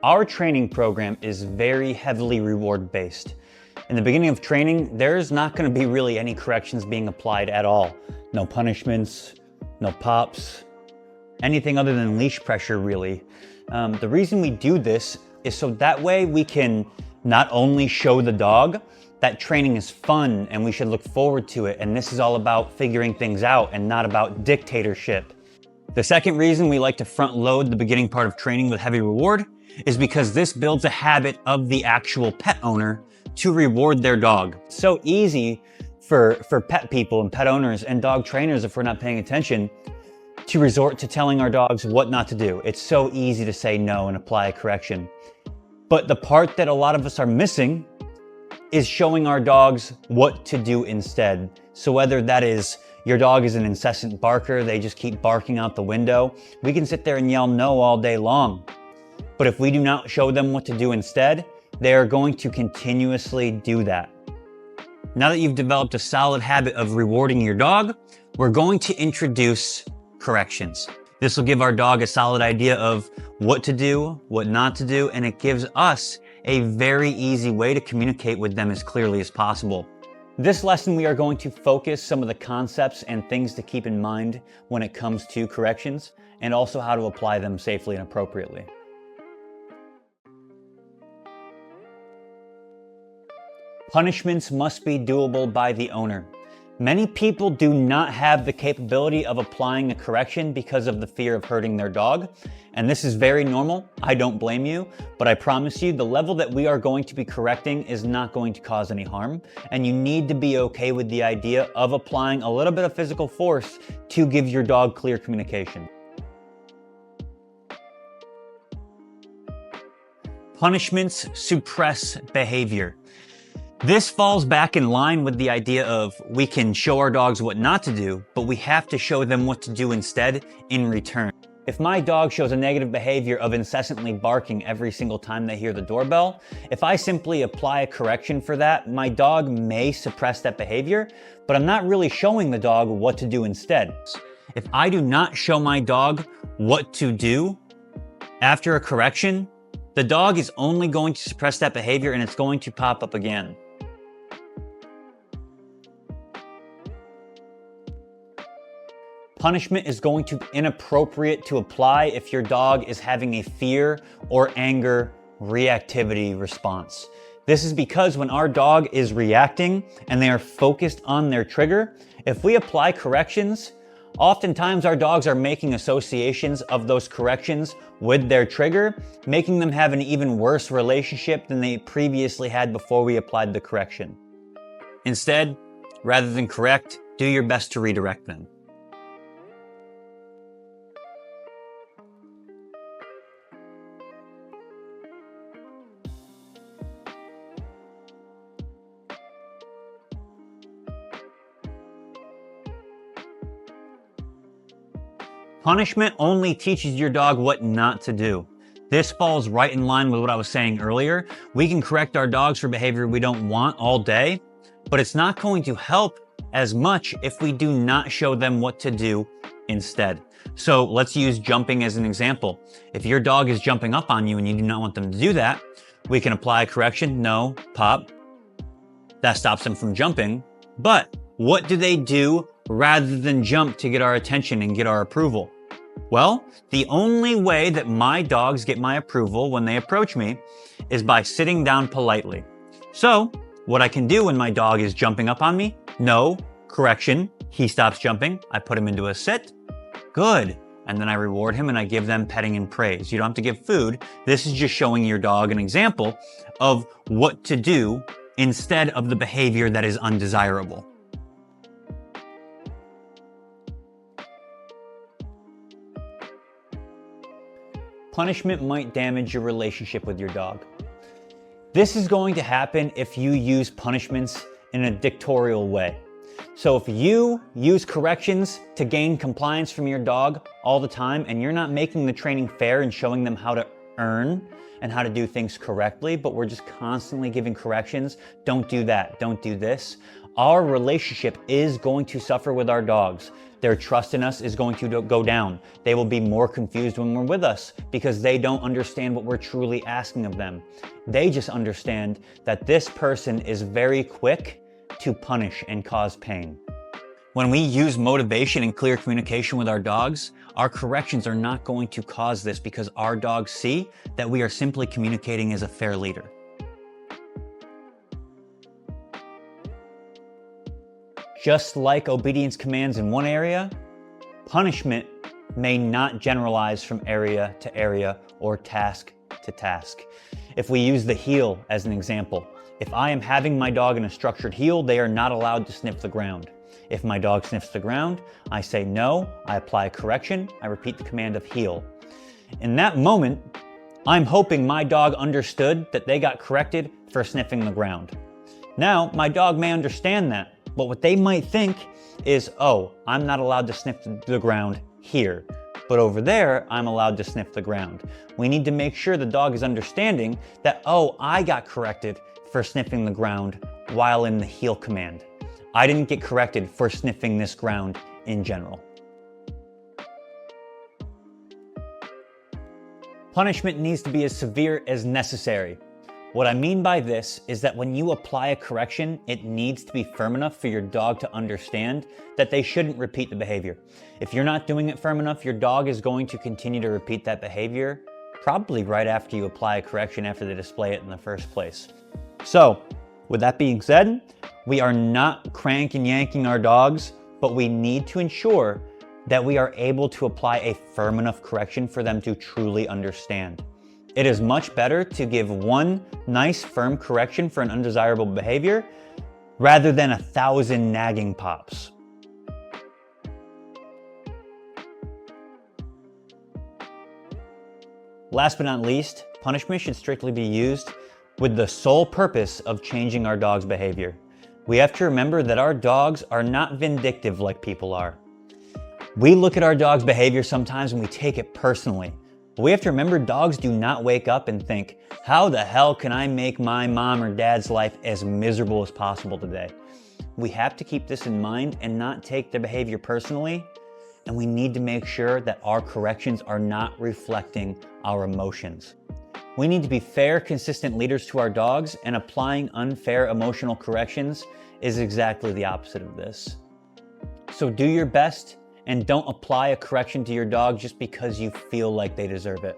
Our training program is very heavily reward based. In the beginning of training, there's not going to be really any corrections being applied at all. No punishments, no pops, anything other than leash pressure really. The reason we do this is so that way we can not only show the dog that training is fun and we should look forward to it, and this is all about figuring things out and not about dictatorship. The second reason we like to front load the beginning part of training with heavy reward is because this builds a habit of the actual pet owner to reward their dog. It's so easy for pet people and pet owners and dog trainers, if we're not paying attention, to resort to telling our dogs what not to do. It's so easy to say no and apply a correction. But the part that a lot of us are missing is showing our dogs what to do instead. So whether that is your dog is an incessant barker, they just keep barking out the window, we can sit there and yell no all day long. But if we do not show them what to do instead, they are going to continuously do that. Now that you've developed a solid habit of rewarding your dog, we're going to introduce corrections. This will give our dog a solid idea of what to do, what not to do, and it gives us a very easy way to communicate with them as clearly as possible. This lesson, we are going to focus some of the concepts and things to keep in mind when it comes to corrections, and also how to apply them safely and appropriately. Punishments must be doable by the owner. Many people do not have the capability of applying a correction because of the fear of hurting their dog. And this is very normal. I don't blame you, but I promise you the level that we are going to be correcting is not going to cause any harm. And you need to be okay with the idea of applying a little bit of physical force to give your dog clear communication. Punishments suppress behavior. This falls back in line with the idea of we can show our dogs what not to do, but we have to show them what to do instead in return. If my dog shows a negative behavior of incessantly barking every single time they hear the doorbell, if I simply apply a correction for that, my dog may suppress that behavior, but I'm not really showing the dog what to do instead. If I do not show my dog what to do after a correction, the dog is only going to suppress that behavior and it's going to pop up again. Punishment is going to be inappropriate to apply if your dog is having a fear or anger reactivity response. This is because when our dog is reacting and they are focused on their trigger, if we apply corrections, oftentimes our dogs are making associations of those corrections with their trigger, making them have an even worse relationship than they previously had before we applied the correction. Instead, rather than correct, do your best to redirect them. Punishment only teaches your dog what not to do. This falls right in line with what I was saying earlier. We can correct our dogs for behavior we don't want all day, but it's not going to help as much if we do not show them what to do instead. So let's use jumping as an example. If your dog is jumping up on you and you do not want them to do that, we can apply a correction, no, pop. That stops them from jumping. But what do they do rather than jump to get our attention and get our approval? Well, the only way that my dogs get my approval when they approach me is by sitting down politely. So, what I can do when my dog is jumping up on me, no, correction, he stops jumping, I put him into a sit, good, and then I reward him and I give them petting and praise. You don't have to give food, this is just showing your dog an example of what to do instead of the behavior that is undesirable. Punishment might damage your relationship with your dog. This is going to happen if you use punishments in a dictatorial way. So if you use corrections to gain compliance from your dog all the time and you're not making the training fair and showing them how to earn and how to do things correctly, but we're just constantly giving corrections, don't do that, don't do this, our relationship is going to suffer with our dogs. Their trust in us is going to go down. They will be more confused when we're with us because they don't understand what we're truly asking of them. They just understand that this person is very quick to punish and cause pain. When we use motivation and clear communication with our dogs, our corrections are not going to cause this because our dogs see that we are simply communicating as a fair leader. Just like obedience commands in one area, punishment may not generalize from area to area or task to task. If we use the heel as an example, if I am having my dog in a structured heel, they are not allowed to sniff the ground. If my dog sniffs the ground, I say no, I apply a correction, I repeat the command of heel. In that moment, I'm hoping my dog understood that they got corrected for sniffing the ground. Now, my dog may understand that, but what they might think is, oh, I'm not allowed to sniff the ground here, but over there, I'm allowed to sniff the ground. We need to make sure the dog is understanding that, oh, I got corrected for sniffing the ground while in the heel command. I didn't get corrected for sniffing this ground in general. Punishment needs to be as severe as necessary. What I mean by this is that when you apply a correction, it needs to be firm enough for your dog to understand that they shouldn't repeat the behavior. If you're not doing it firm enough, your dog is going to continue to repeat that behavior, probably right after you apply a correction after they display it in the first place. So, with that being said, we are not crank and yanking our dogs, but we need to ensure that we are able to apply a firm enough correction for them to truly understand. It is much better to give one nice firm correction for an undesirable behavior rather than 1,000 nagging pops. Last but not least, punishment should strictly be used with the sole purpose of changing our dog's behavior. We have to remember that our dogs are not vindictive like people are. We look at our dog's behavior sometimes and we take it personally. But we have to remember dogs do not wake up and think, how the hell can I make my mom or dad's life as miserable as possible today? We have to keep this in mind and not take their behavior personally. And we need to make sure that our corrections are not reflecting our emotions. We need to be fair, consistent leaders to our dogs, and applying unfair emotional corrections is exactly the opposite of this. So do your best and don't apply a correction to your dog just because you feel like they deserve it.